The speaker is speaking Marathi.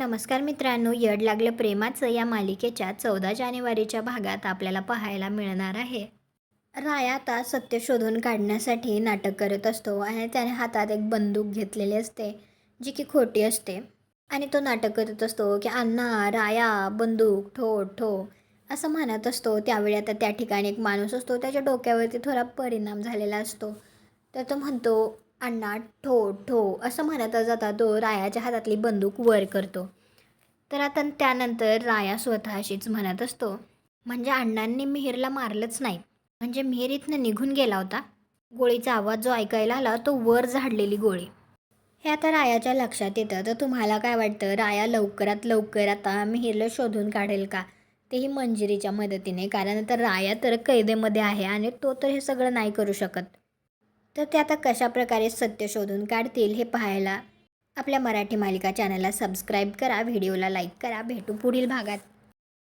नमस्कार मित्रांनो, यड लागलं प्रेमाचं या मालिकेच्या 14 जानेवारीच्या भागात आपल्याला पाहायला मिळणार आहे. राया आता सत्य शोधून काढण्यासाठी नाटक करत असतो आणि त्याने हातात एक बंदूक घेतलेली असते, जी की खोटी असते. आणि तो नाटक करत असतो की अण्णा, राया, बंदूक, ठो ठो असं म्हणत असतो. त्यावेळी आता त्या ठिकाणी एक माणूस असतो, त्याच्या डोक्यावरती थोडा परिणाम झालेला असतो. तर तो म्हणतो, अण्णा ठो ठो असं म्हणत जाता तो रायाच्या हातातली बंदूक वर करतो. तर आता त्यानंतर राया स्वतःशीच म्हणत असतो, म्हणजे अण्णांनी मिहीरला मारलंच नाही, म्हणजे मिहीर इथनं निघून गेला होता. गोळीचा आवाज जो ऐकायला आला तो वर झाडलेली गोळी. हे आता रायाच्या लक्षात येतं. तर तुम्हाला काय वाटतं, राया लवकरात लवकर आता मिहीरला शोधून काढेल का, तेही मंजिरीच्या मदतीने? कारण आता राया तर कैदेमध्ये आहे आणि तो तर हे सगळं नाही करू शकत. तर ते आता कशाप्रकारे सत्य शोधून काढतील हे पाहायला आपल्या मराठी मालिका चॅनलला सबस्क्राईब करा, व्हिडिओला लाईक करा. भेटू पुढील भागात.